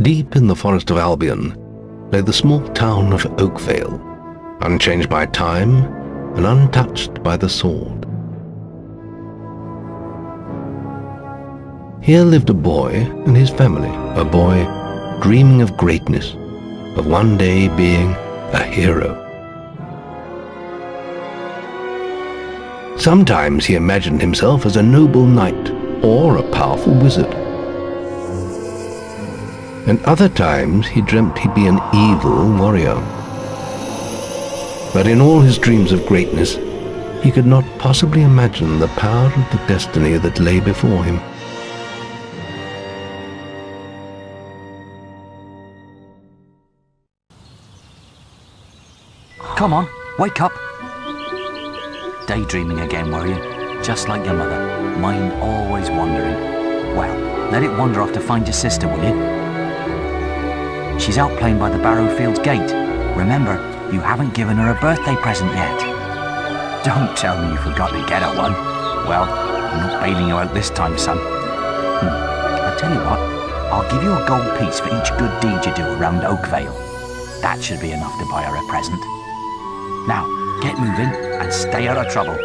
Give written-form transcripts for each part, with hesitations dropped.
Deep in the forest of Albion lay the small town of Oakvale, unchanged by time and untouched by the sword. Here lived a boy and his family, a boy dreaming of greatness, of one day being a hero. Sometimes he imagined himself as a noble knight or a powerful wizard. And other times he dreamt he'd be an evil warrior. But in all his dreams of greatness, he could not possibly imagine the power of the destiny that lay before him. Come on, wake up. Daydreaming again, were you? Just like your mother, mind always wandering. Well, let it wander off to find your sister, will you? She's out playing by the Barrowfields gate. Remember, you haven't given her a birthday present yet. Don't tell me you forgot to get her one. Well, I'm not bailing you out this time, son. I tell you what, I'll give you a gold piece for each good deed you do around Oakvale. That should be enough to buy her a present. Now, get moving and stay out of trouble.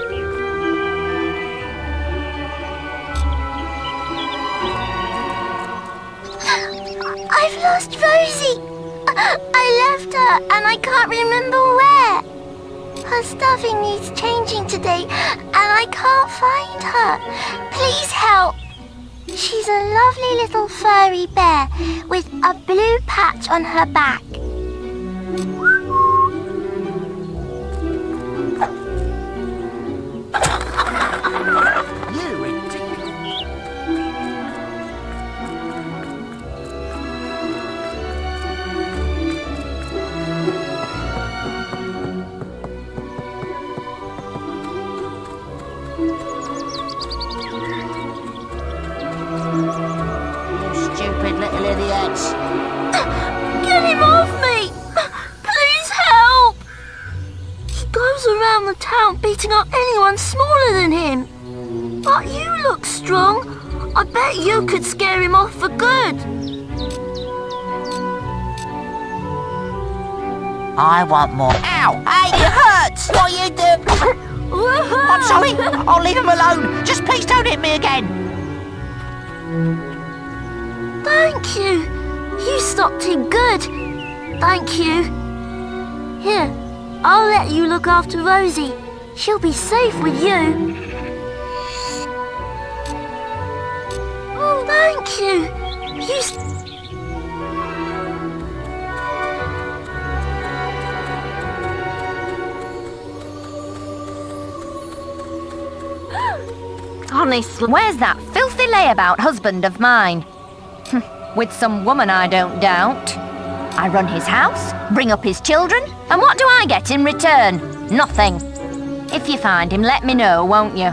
I've lost Rosie. I left her and I can't remember where. Her stuffing needs changing today and I can't find her. Please help. She's a lovely little furry bear with a blue patch on her back. Get him off me! Please help! He goes around the town beating up anyone smaller than him. But you look strong. I bet you could scare him off for good. I want more. Ow! Hey, it hurts! What are you doing? I'm sorry. I'll leave him alone. Just please don't hit me again. Thank you. You stopped him good. Thank you. Here, I'll let you look after Rosie. She'll be safe with you. Oh, thank you. Honestly, where's that filthy layabout husband of mine? With some woman, I don't doubt. I run his house, bring up his children, and what do I get in return? Nothing. If you find him, let me know, won't you?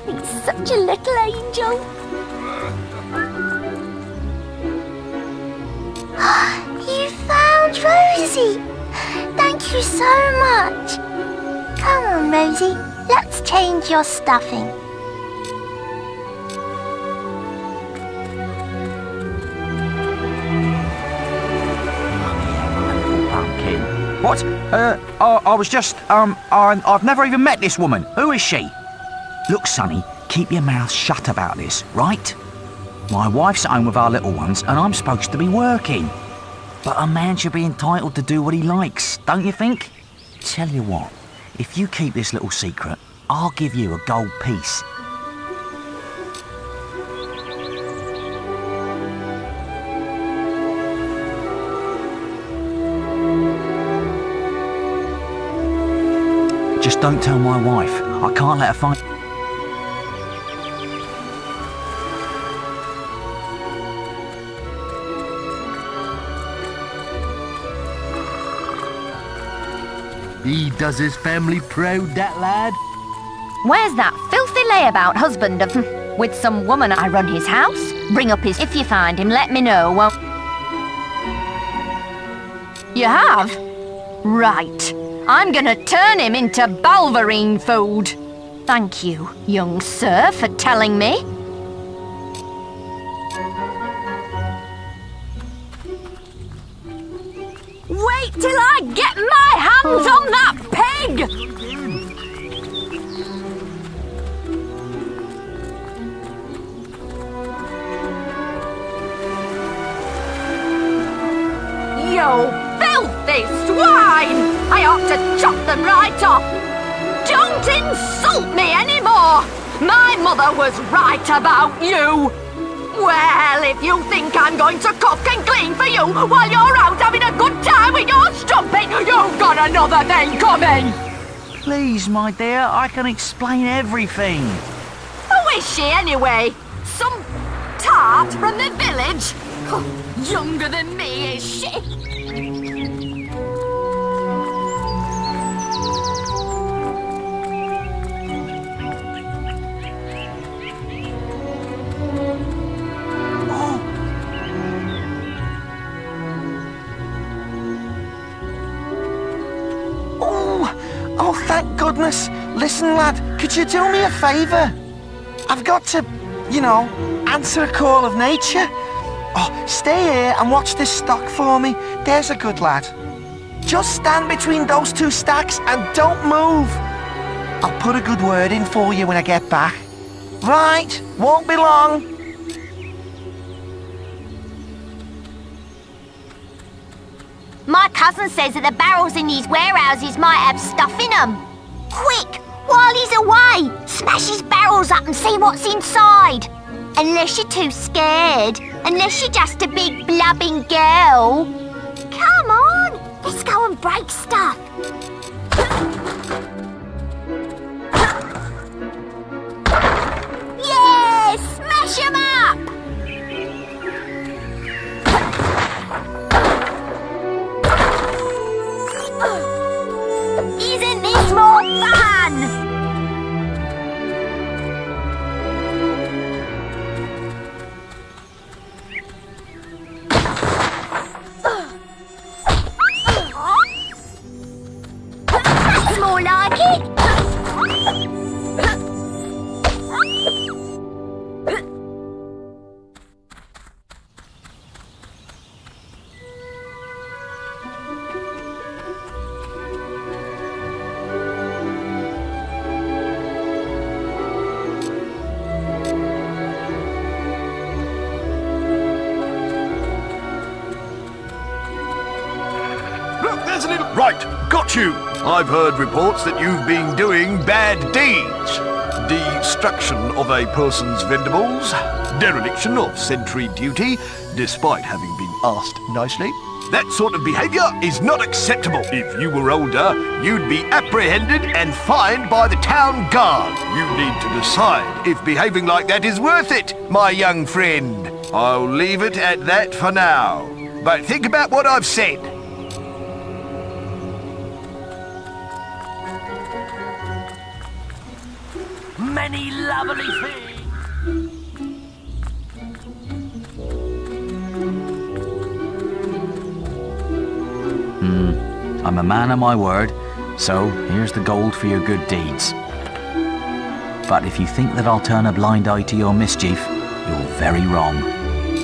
He's such a little angel. You found Rosie. Thank you so much. Come on, Rosie. Let's change your stuffing. What? I was just, I've never even met this woman. Who is she? Look, Sonny, keep your mouth shut about this, right? My wife's at home with our little ones and I'm supposed to be working. But a man should be entitled to do what he likes, don't you think? Tell you what, if you keep this little secret, I'll give you a gold piece. Just don't tell my wife. I can't let her find... He does his family proud, that lad. Where's that filthy layabout husband of... With some woman, I run his house, bring up his... If you find him, let me know, won't... You have? Right. I'm gonna turn him into Balverine food. Thank you, young sir, for telling me. till I get my hands on that pig! You filthy swine! I ought to chop them right off! Don't insult me anymore! My mother was right about you! Well, if you think I'm going to cook and clean for you while you're out having a good time with your strumpet, you've got another thing coming! Please, my dear, I can explain everything. Who is she anyway? Some tart from the village? Younger than me, is she? Oh, thank goodness. Listen, lad, could you do me a favour? I've got to, answer a call of nature. Oh, stay here and watch this stock for me. There's a good lad. Just stand between those two stacks and don't move. I'll put a good word in for you when I get back. Right, won't be long. My cousin says that the barrels in these warehouses might have stuff in them. Quick, while he's away, smash his barrels up and see what's inside. Unless you're too scared. Unless you're just a big blubbing girl. Come on, let's go and break stuff. Yeah, smash 'em up! Isn't this more fun? That's more like it. Right, got you. I've heard reports that you've been doing bad deeds. Destruction of a person's vendibles, dereliction of sentry duty, despite having been asked nicely. That sort of behaviour is not acceptable. If you were older, you'd be apprehended and fined by the town guard. You need to decide if behaving like that is worth it, my young friend. I'll leave it at that for now. But think about what I've said. Many lovely things. I'm a man of my word, so here's the gold for your good deeds. But if you think that I'll turn a blind eye to your mischief, you're very wrong.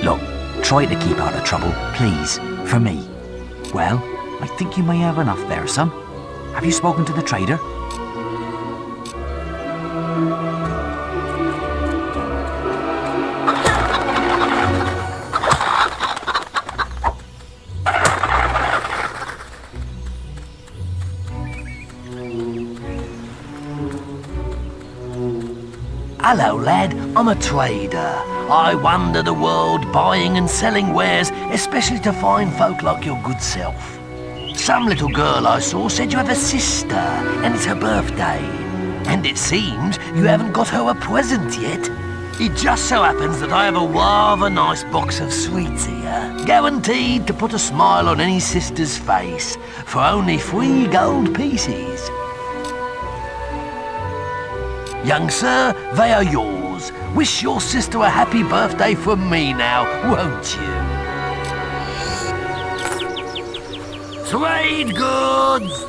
Look, try to keep out of trouble, please, for me. Well, I think you may have enough there, son. Have you spoken to the trader? Hello, lad. I'm a trader. I wander the world buying and selling wares, especially to fine folk like your good self. Some little girl I saw said you have a sister, and it's her birthday. And it seems you haven't got her a present yet. It just so happens that I have a rather nice box of sweets here, guaranteed to put a smile on any sister's face, for only 3 gold pieces. Young sir, they are yours. Wish your sister a happy birthday from me now, won't you? Trade goods!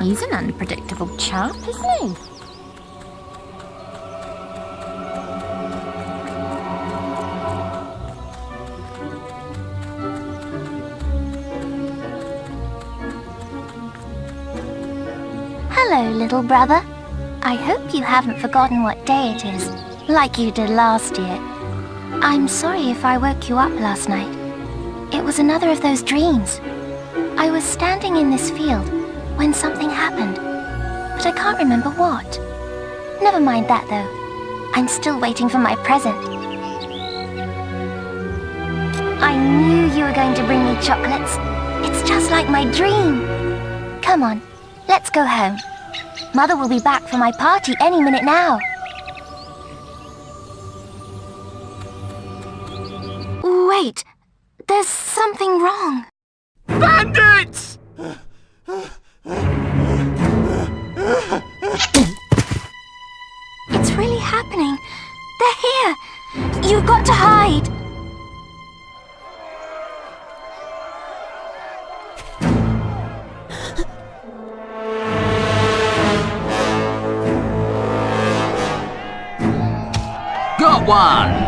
He's an unpredictable chap, isn't he? little brother. I hope you haven't forgotten what day it is, like you did last year. I'm sorry if I woke you up last night. It was another of those dreams. I was standing in this field when something happened, but I can't remember what. Never mind that, though. I'm still waiting for my present. I knew you were going to bring me chocolates. It's just like my dream. Come on, let's go home. Mother will be back for my party any minute now. Wait, there's something wrong. Bandits! It's really happening. They're here. You've got to hide. Got one!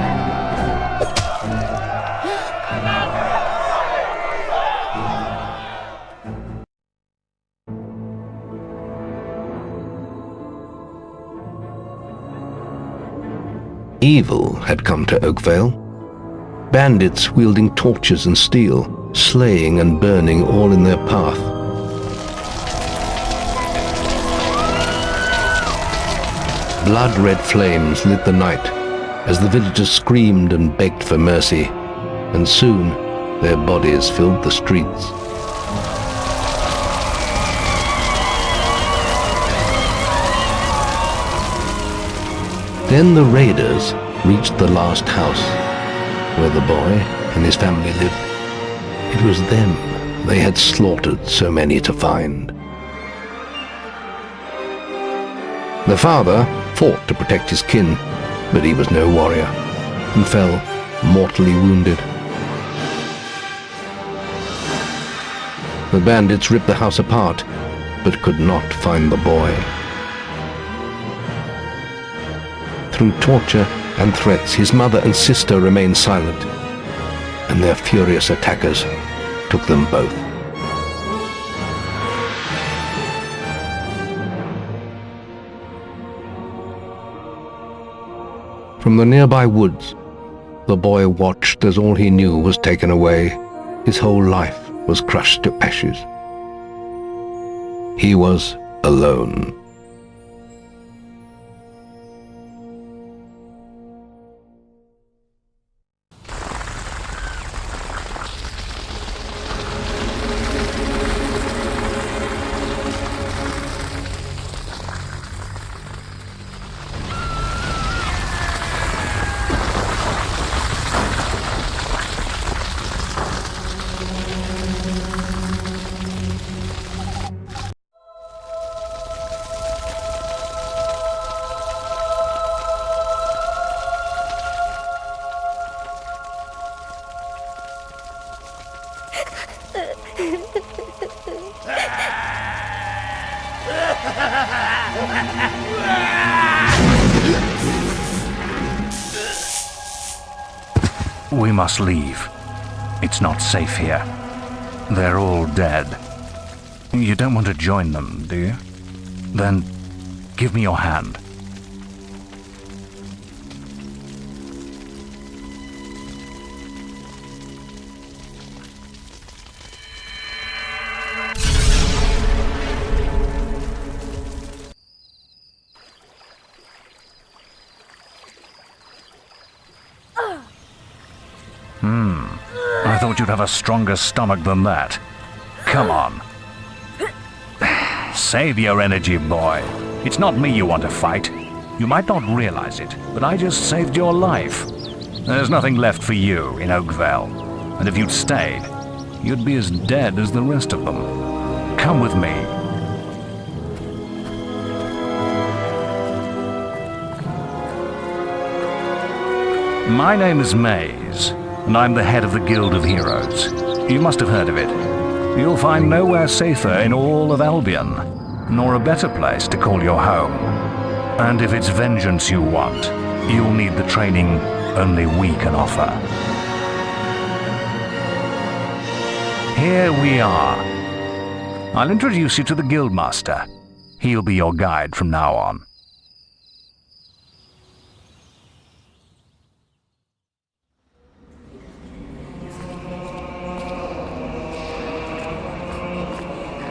Evil had come to Oakvale. Bandits wielding torches and steel, slaying and burning all in their path. Blood-red flames lit the night as the villagers screamed and begged for mercy, and soon their bodies filled the streets. Then the raiders reached the last house, where the boy and his family lived. It was them they had slaughtered so many to find. The father fought to protect his kin, but he was no warrior, and fell mortally wounded. The bandits ripped the house apart, but could not find the boy. Through torture and threats, his mother and sister remained silent, and their furious attackers took them both. From the nearby woods, the boy watched as all he knew was taken away. His whole life was crushed to ashes. He was alone. We must leave. It's not safe here. They're all dead. You don't want to join them, do you? Then give me your hand. I thought you'd have a stronger stomach than that. Come on. Save your energy, boy. It's not me you want to fight. You might not realize it, but I just saved your life. There's nothing left for you in Oakvale. And if you'd stayed, you'd be as dead as the rest of them. Come with me. My name is Maze, and I'm the head of the Guild of Heroes. You must have heard of it. You'll find nowhere safer in all of Albion, nor a better place to call your home. And if it's vengeance you want, you'll need the training only we can offer. Here we are. I'll introduce you to the Guildmaster. He'll be your guide from now on.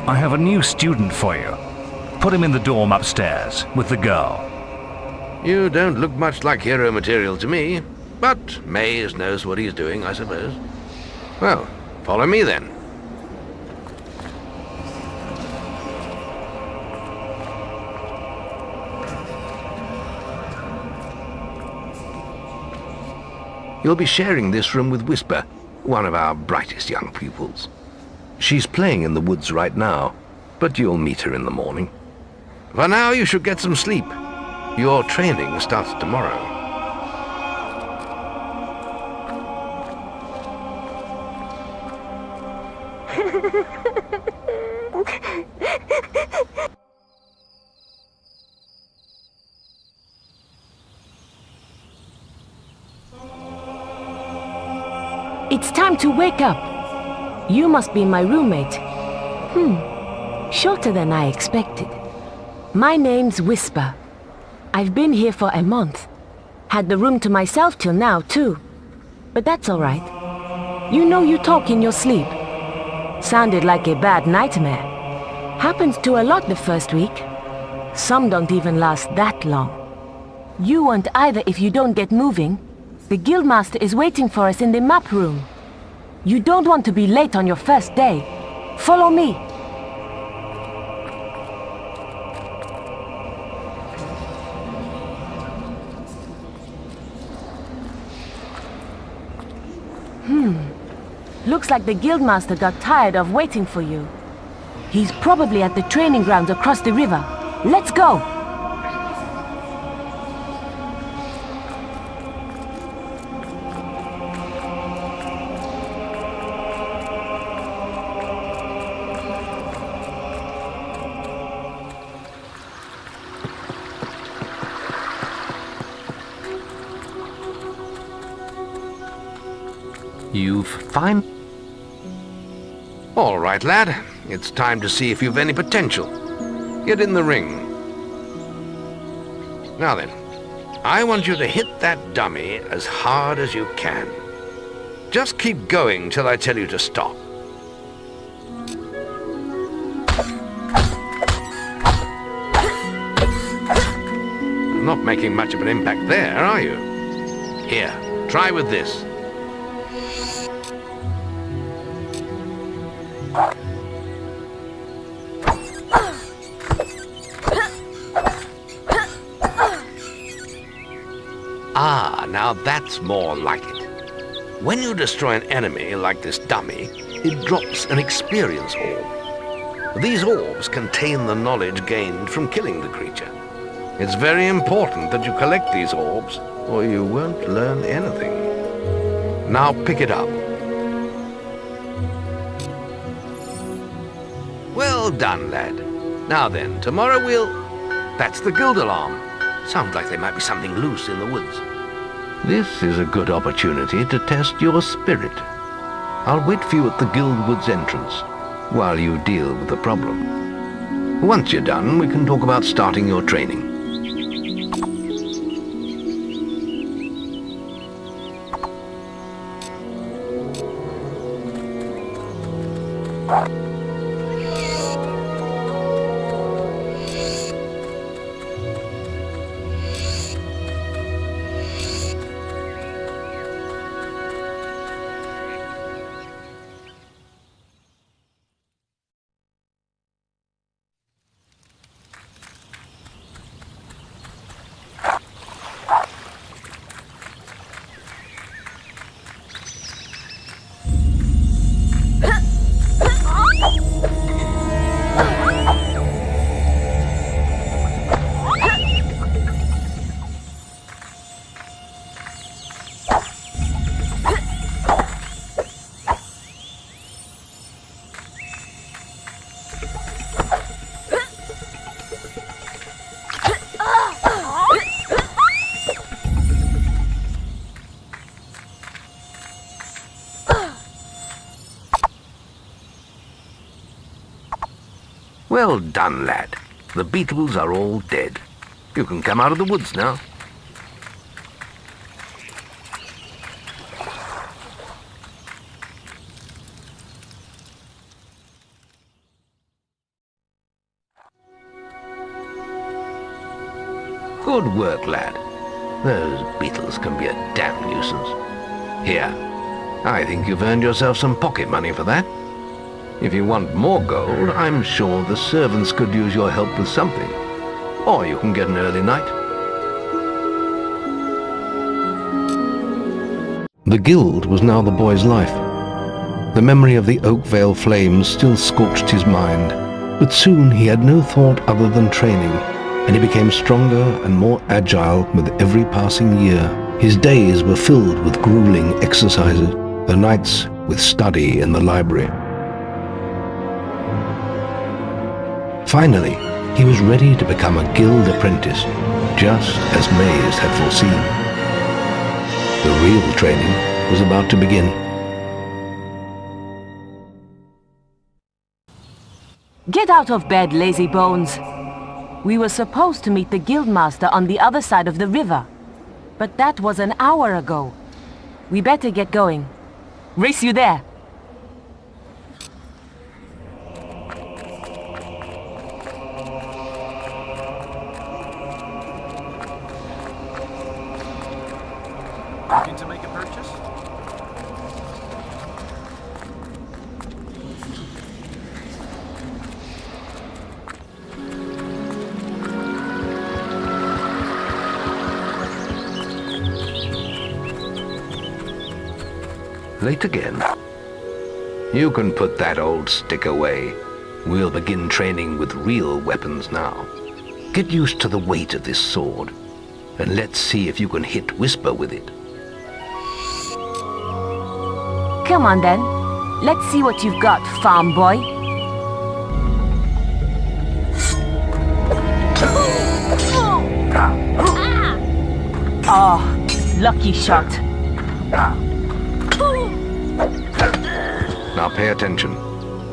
I have a new student for you. Put him in the dorm upstairs, with the girl. You don't look much like hero material to me, but Mays knows what he's doing, I suppose. Well, follow me then. You'll be sharing this room with Whisper, one of our brightest young pupils. She's playing in the woods right now, but you'll meet her in the morning. For now, you should get some sleep. Your training starts tomorrow. It's time to wake up. You must be my roommate. Shorter than I expected. My name's Whisper. I've been here for a month. Had the room to myself till now, too. But that's all right. You know you talk in your sleep. Sounded like a bad nightmare. Happens to a lot the first week. Some don't even last that long. You won't either if you don't get moving. The Guildmaster is waiting for us in the map room. You don't want to be late on your first day. Follow me. Looks like the Guildmaster got tired of waiting for you. He's probably at the training grounds across the river. Let's go! You've fine. All right, lad. It's time to see if you've any potential. Get in the ring. Now then, I want you to hit that dummy as hard as you can. Just keep going till I tell you to stop. Not making much of an impact there, are you? Here, try with this. Ah, now that's more like it. When you destroy an enemy like this dummy, it drops an experience orb. These orbs contain the knowledge gained from killing the creature. It's very important that you collect these orbs, or you won't learn anything. Now pick it up. Well done, lad. Now then, tomorrow we'll... That's the guild alarm. Sounds like there might be something loose in the woods. This is a good opportunity to test your spirit. I'll wait for you at the guild woods entrance, while you deal with the problem. Once you're done, we can talk about starting your training. Well done, lad. the beetles are all dead. You can come out of the woods now. Good work, lad. Those beetles can be a damn nuisance. Here, I think you've earned yourself some pocket money for that. If you want more gold, I'm sure the servants could use your help with something. Or you can get an early night. The guild was now the boy's life. The memory of the Oakvale flames still scorched his mind, but soon he had no thought other than training, and he became stronger and more agile with every passing year. His days were filled with grueling exercises, the nights with study in the library. Finally, he was ready to become a guild apprentice, just as Maze had foreseen. The real training was about to begin. Get out of bed, lazy bones. We were supposed to meet the guildmaster on the other side of the river, but that was an hour ago. We better get going. Race you there. Looking to make a purchase? Late again. You can put that old stick away. We'll begin training with real weapons now. Get used to the weight of this sword, and let's see if you can hit Whisper with it. Come on then. Let's see what you've got, farm boy. Oh, lucky shot. Now pay attention.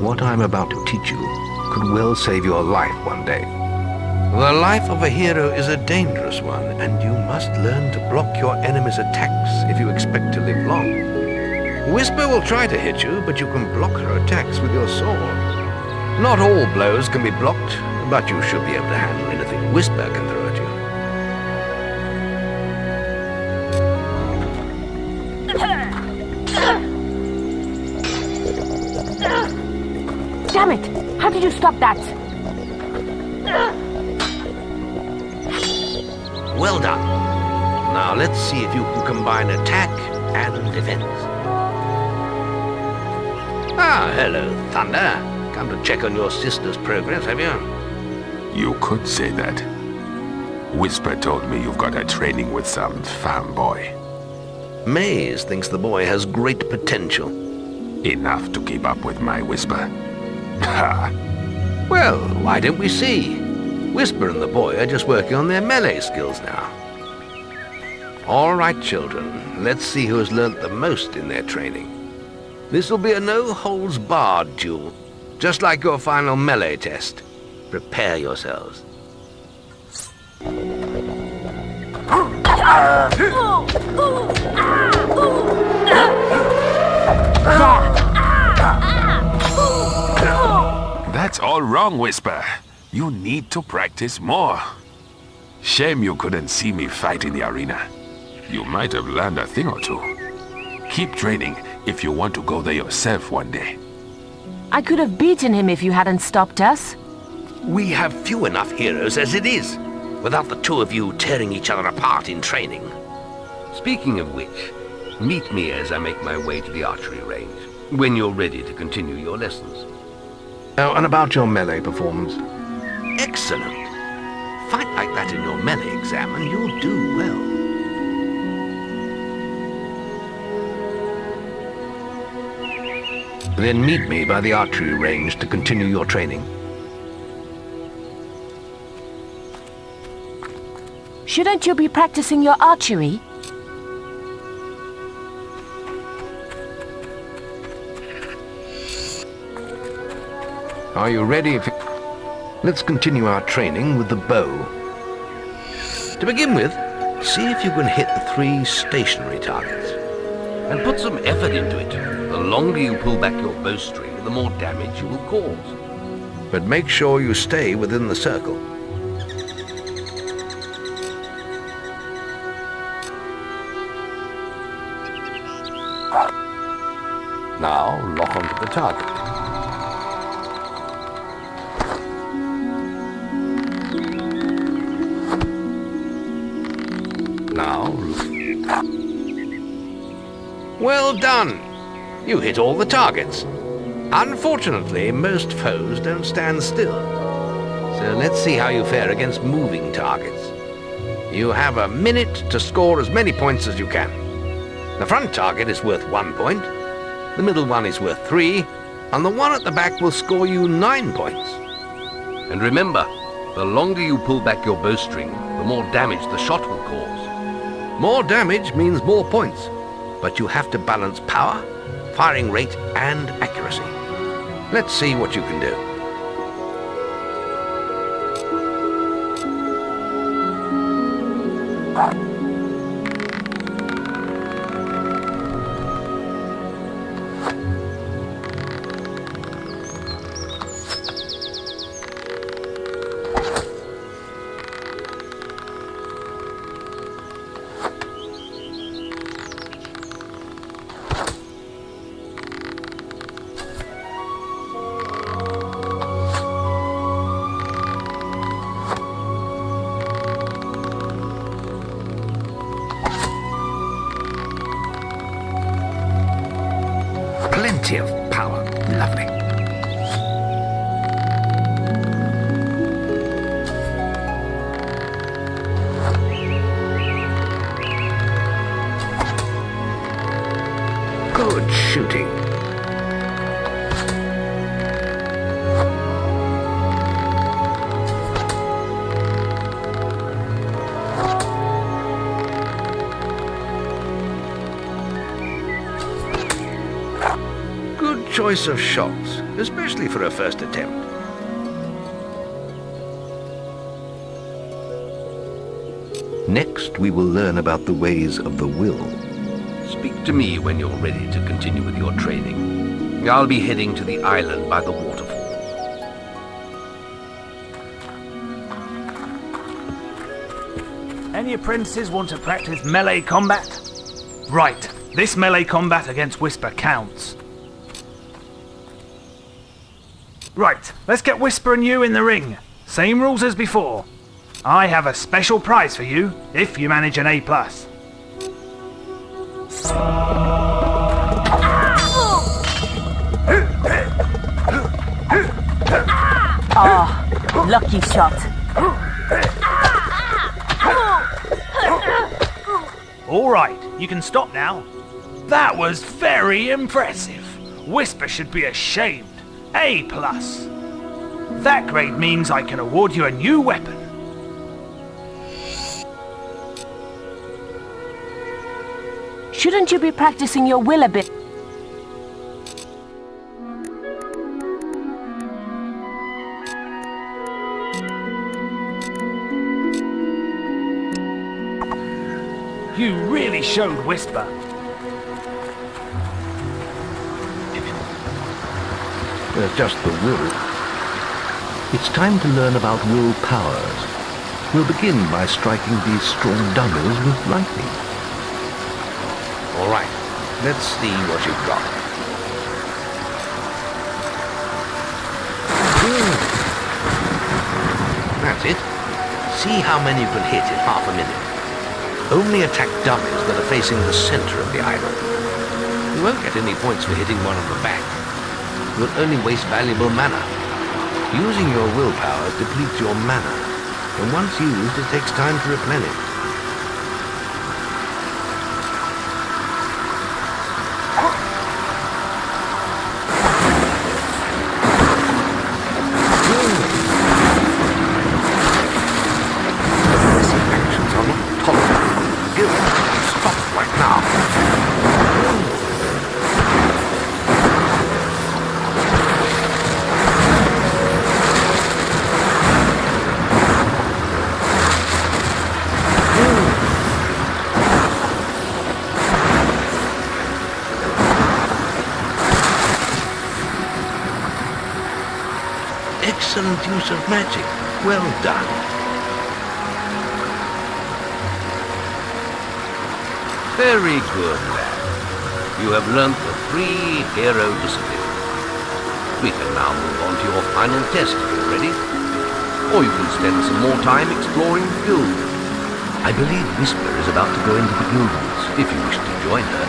What I'm about to teach you could well save your life one day. The life of a hero is a dangerous one, and you must learn to block your enemy's attacks if you expect to live long. Whisper will try to hit you, but you can block her attacks with your sword. Not all blows can be blocked, but you should be able to handle anything Whisper can throw at you. Damn it! How did you stop that? Well done. Now let's see if you can combine attack and defense. Ah, hello, Thunder. Come to check on your sister's progress, have you? You could say that. Whisper told me you've got a training with some farm boy. Maze thinks the boy has great potential. Enough to keep up with my Whisper. Ha! Well, why don't we see? Whisper and the boy are just working on their melee skills now. All right, children, let's see who has learnt the most in their training. This will be a no-holds-barred duel, just like your final melee test. Prepare yourselves. That's all wrong, Whisper. You need to practice more. Shame you couldn't see me fight in the arena. You might have learned a thing or two. Keep training if you want to go there yourself one day. I could have beaten him if you hadn't stopped us. We have few enough heroes as it is, without the two of you tearing each other apart in training. Speaking of which, meet me as I make my way to the archery range, when you're ready to continue your lessons. Oh, and about your melee performance. Excellent. Fight like that in your melee exam and you'll do well. Then meet me by the archery range to continue your training. Shouldn't you be practicing your archery? Are you ready? Let's continue our training with the bow. To begin with, see if you can hit the 3 stationary targets. And put some effort into it. The longer you pull back your bowstring, the more damage you will cause. But make sure you stay within the circle. Now lock onto the target. Now... Well done! You hit all the targets. Unfortunately, most foes don't stand still. So let's see how you fare against moving targets. You have a minute to score as many points as you can. The front target is worth 1 point, the middle one is worth 3, and the one at the back will score you 9 points. And remember, the longer you pull back your bowstring, the more damage the shot will cause. More damage means more points, but you have to balance power, firing rate, and accuracy. Let's see what you can do. Plenty of power. Lovely. Good shooting. Choice of shots, especially for a first attempt. Next, we will learn about the ways of the will. Speak to me when you're ready to continue with your training. I'll be heading to the island by the waterfall. Any apprentices want to practice melee combat? Right, this melee combat against Whisper counts. Right, let's get Whisper and you in the ring. Same rules as before. I have a special prize for you if you manage an A+. Ah, lucky shot. All right, you can stop now. That was very impressive. Whisper should be ashamed. A+. That grade means I can award you a new weapon. Shouldn't you be practicing your will a bit? You really showed Whisper. There's just the will. It's time to learn about will powers. We'll begin by striking these strong dummies with lightning. All right, let's see what you've got. That's it. See how many you can hit in half a minute. Only attack dummies that are facing the center of the island. You won't get any points for hitting one on the back. You'll only waste valuable mana. Using your willpower depletes your mana, and once used, it takes time to replenish. Aggressive actions are not tolerated. Guild, stop right now. use of magic. Well done. Very good, lad. You have learnt the 3 hero disciplines. We can now move on to your final test if you're ready. Or you can spend some more time exploring the guild. I believe Whisper is about to go into the guild woods, if you wish to join her.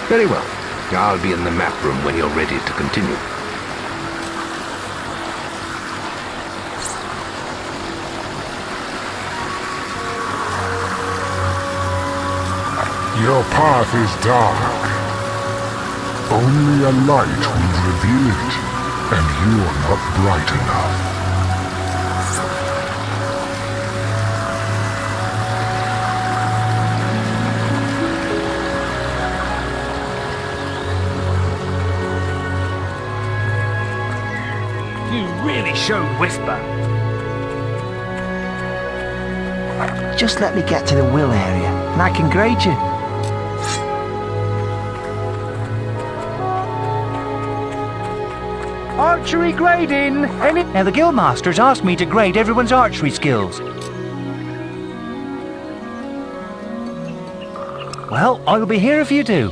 Very well. I'll be in the map room when you're ready to continue. Your path is dark. Only a light will reveal it, and you're not bright enough. You really showed Whisper. Just let me get to the will area, and I can grade you. Archery grading! Now the guildmaster's asked me to grade everyone's archery skills. Well, I'll be here if you do.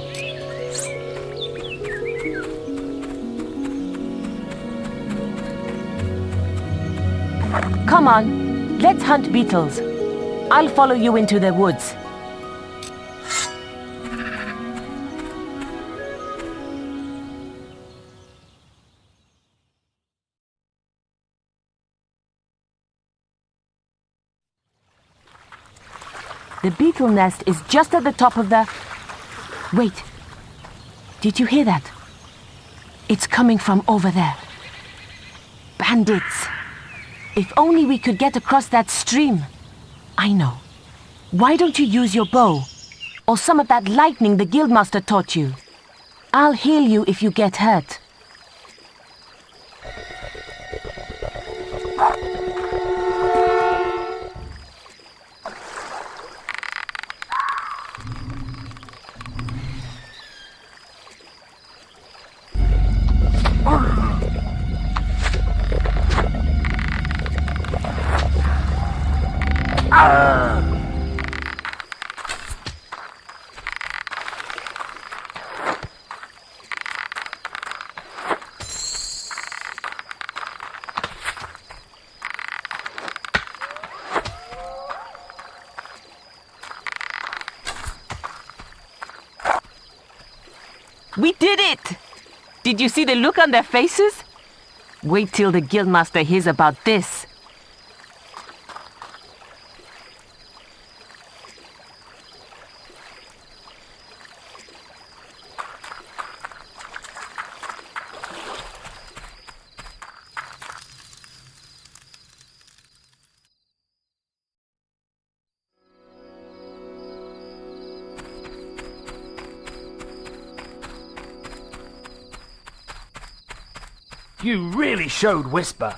Come on, let's hunt beetles. I'll follow you into the woods. The beetle nest is just at the top of the... Wait. Did you hear that? It's coming from over there. Bandits. If only we could get across that stream. I know. Why don't you use your bow? Or some of that lightning the guildmaster taught you? I'll heal you if you get hurt. We did it! Did you see the look on their faces? Wait till the guildmaster hears about this. You really showed Whisper.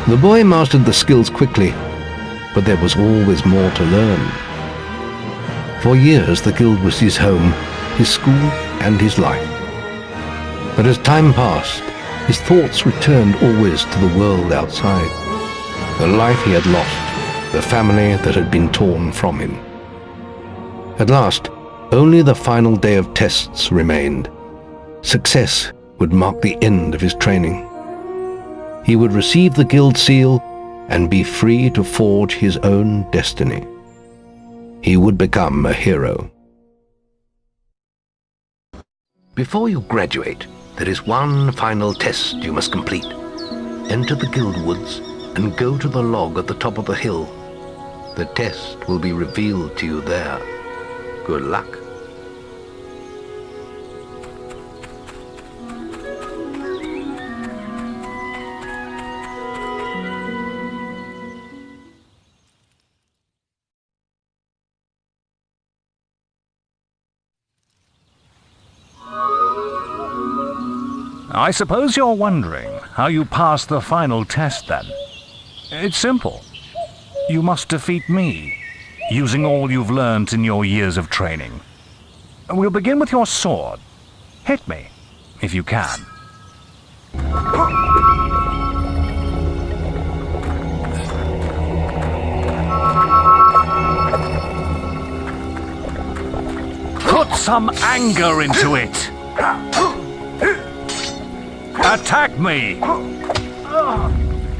The boy mastered the skills quickly, but there was always more to learn. For years the guild was his home, his school, and his life. But as time passed, his thoughts returned always to the world outside, the life he had lost, the family that had been torn from him. At last, only the final day of tests remained. Success would mark the end of his training. He would receive the guild seal and be free to forge his own destiny. He would become a hero. Before you graduate, there is one final test you must complete. Enter the guild woods and go to the log at the top of the hill. The test will be revealed to you there. Good luck. I suppose you're wondering how you pass the final test then. It's simple. You must defeat me, using all you've learnt in your years of training. We'll begin with your sword. Hit me, if you can. Put some anger into it! Attack me!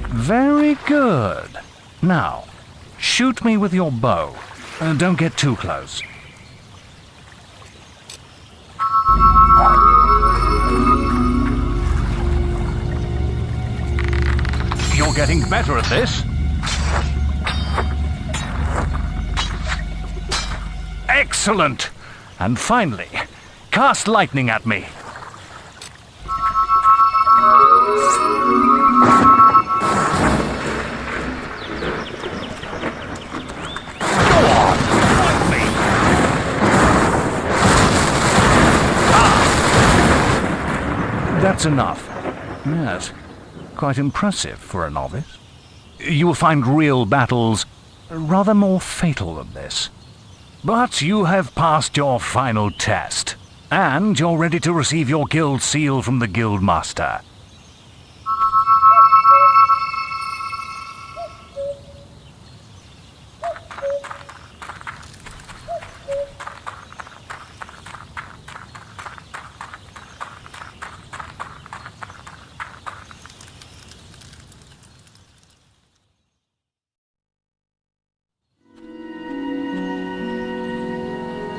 Very good. Now, shoot me with your bow. Don't get too close. You're getting better at this. Excellent! And finally, cast lightning at me. That's enough. Yes, quite impressive for a novice. You will find real battles rather more fatal than this. But you have passed your final test, and you're ready to receive your guild seal from the guild master.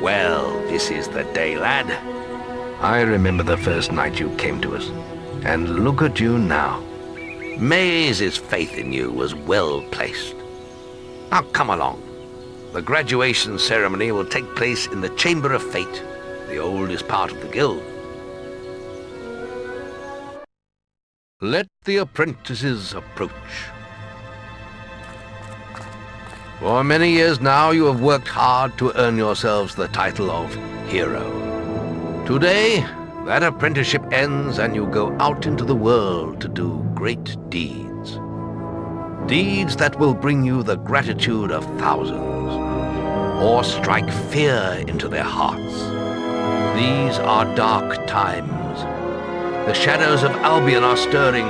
Well, this is the day, lad. I remember the first night you came to us. And look at you now. Maze's faith in you was well placed. Now come along. The graduation ceremony will take place in the Chamber of Fate, the oldest part of the guild. Let the apprentices approach. For many years now you have worked hard to earn yourselves the title of hero. Today, that apprenticeship ends and you go out into the world to do great deeds. Deeds that will bring you the gratitude of thousands, or strike fear into their hearts. These are dark times. The shadows of Albion are stirring,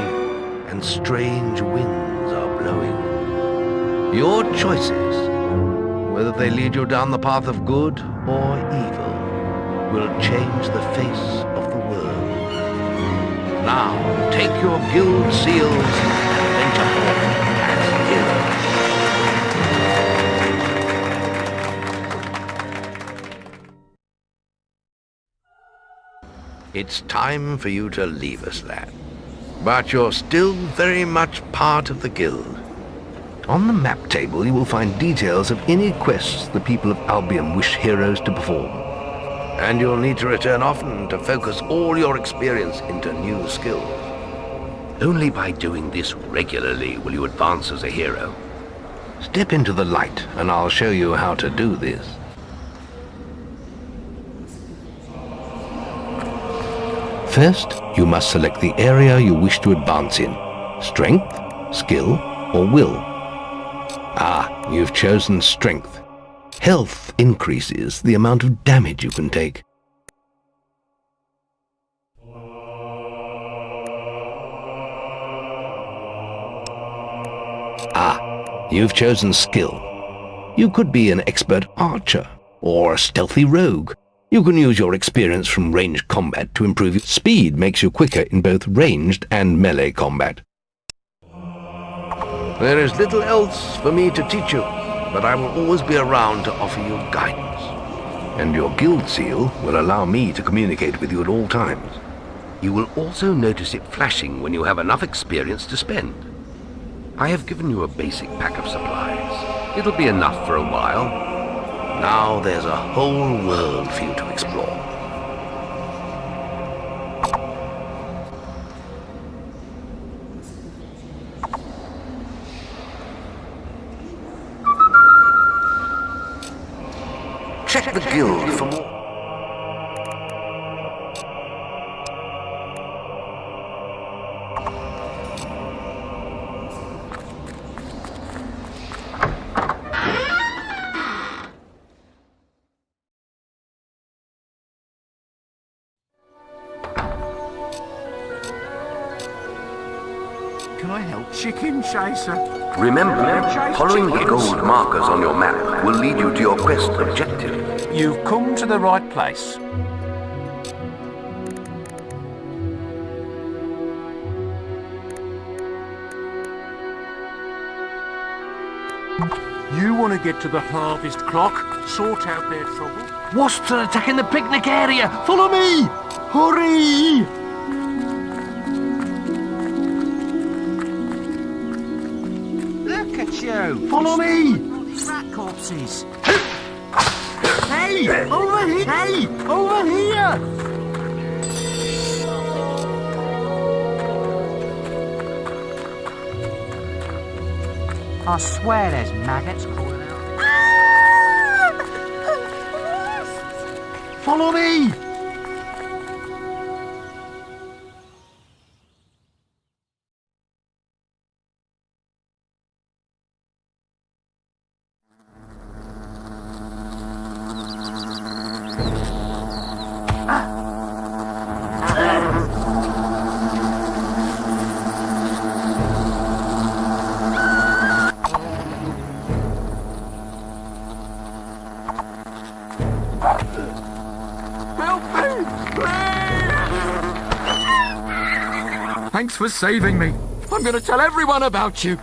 and strange winds are blowing. Your choices, whether they lead you down the path of good or evil, will change the face of the world. Now, take your guild seals and venture forth as heroes. It's time for you to leave us, lad. But you're still very much part of the guild. On the map table you will find details of any quests the people of Albion wish heroes to perform. And you'll need to return often to focus all your experience into new skills. Only by doing this regularly will you advance as a hero. Step into the light and I'll show you how to do this. First, you must select the area you wish to advance in. Strength, skill, or will. Ah, you've chosen strength. Health increases the amount of damage you can take. Ah, you've chosen skill. You could be an expert archer or a stealthy rogue. You can use your experience from ranged combat to improve your speed, makes you quicker in both ranged and melee combat. There is little else for me to teach you, but I will always be around to offer you guidance. And your guild seal will allow me to communicate with you at all times. You will also notice it flashing when you have enough experience to spend. I have given you a basic pack of supplies. It'll be enough for a while. Now there's a whole world for you to explore. Check the guild for more. chicken chaser. Remember, following the gold markers on your map will lead you to your quest objective. You've come to the right place. You want to get to the harvest clock, sort out their trouble. Wasps are attacking the picnic area! Follow me! Hurry! Look at you! Follow me! These rat corpses! Hey! Over here! Hey! Over here! I swear there's maggots crawling out. Follow me! Thanks for saving me. I'm going to tell everyone about you.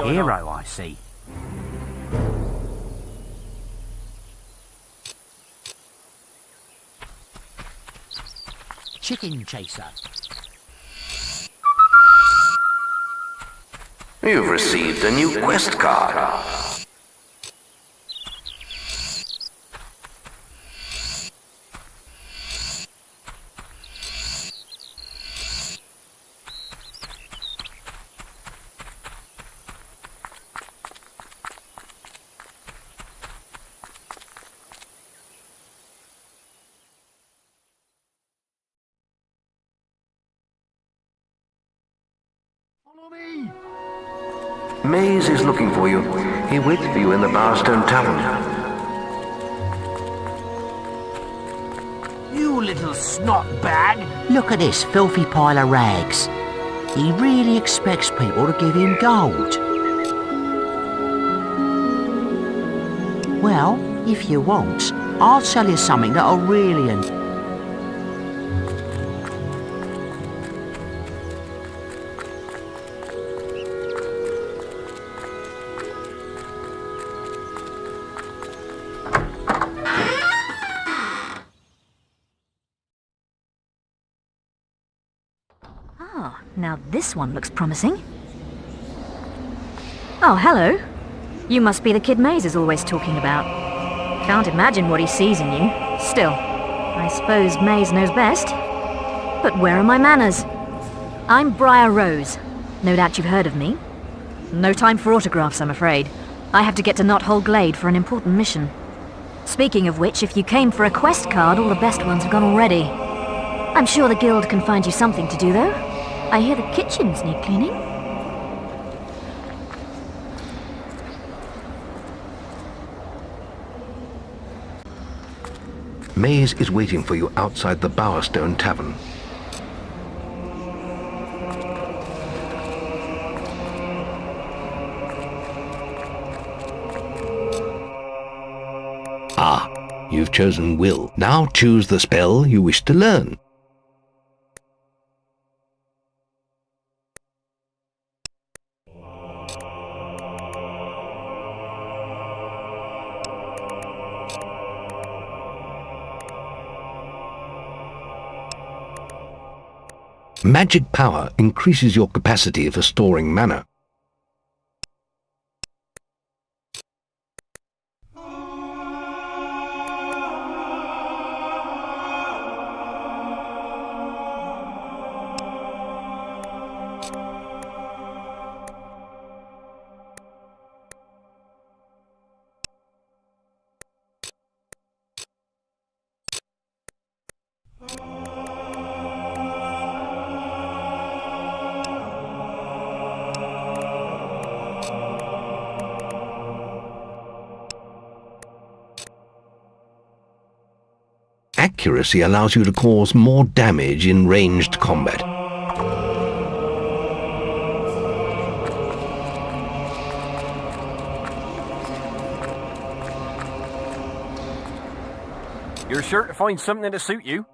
Hero, I see. Chicken chaser. You've received a new quest card. Maze is looking for you. He waits for you in the Barstone Tavern. You little snot bag! Look at this filthy pile of rags. He really expects people to give him gold. Well, if you want, I'll tell you something that'll really... Now this one looks promising. Oh, hello. You must be the kid Maze is always talking about. Can't imagine what he sees in you. Still, I suppose Maze knows best. But where are my manners? I'm Briar Rose. No doubt you've heard of me. No time for autographs, I'm afraid. I have to get to Knothole Glade for an important mission. Speaking of which, if you came for a quest card, all the best ones have gone already. I'm sure the guild can find you something to do, though. I hear the kitchens need cleaning. Maze is waiting for you outside the Bowerstone Tavern. Ah, you've chosen Will. Now choose the spell you wish to learn. Magic power increases your capacity for storing mana. Accuracy allows you to cause more damage in ranged combat. You're sure to find something to suit you?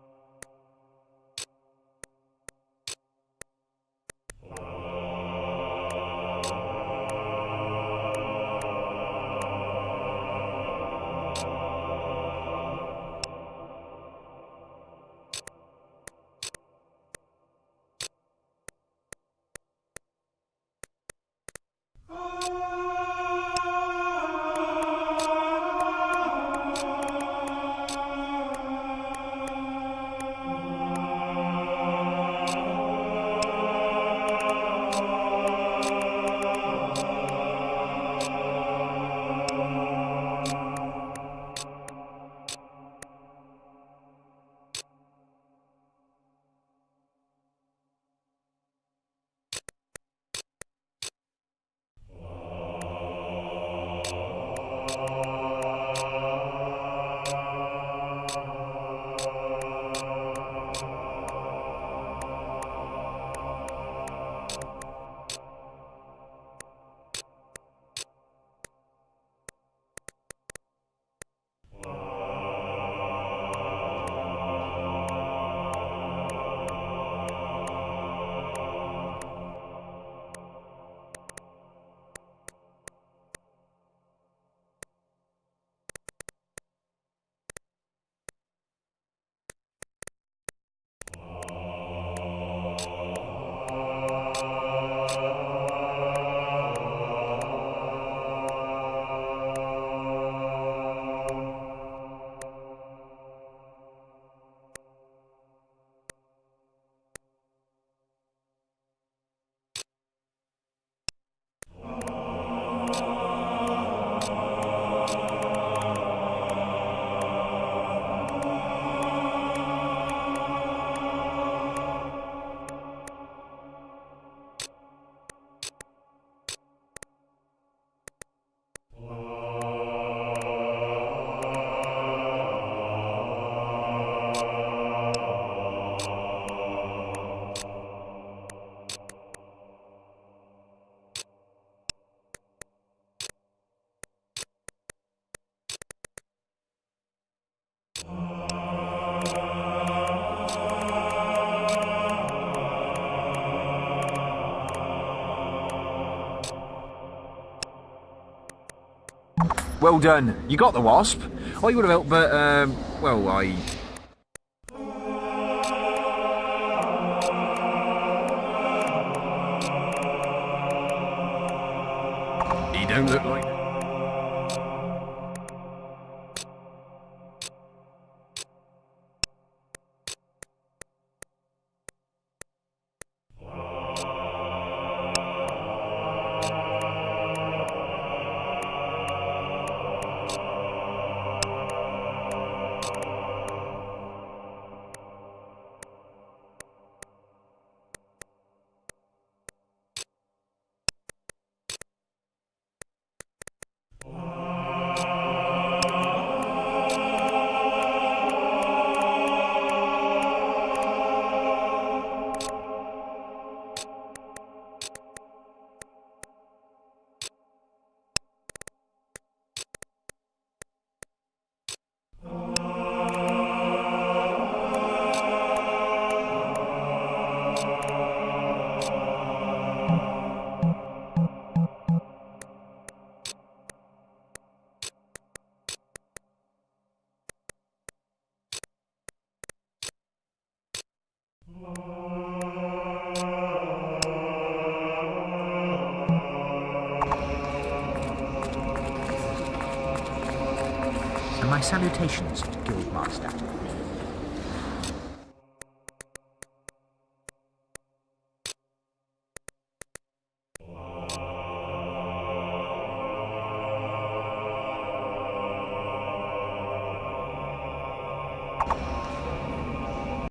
Well done. You got the wasp. I would have helped, but, well, I... He don't look like... And my salutations, Guildmaster.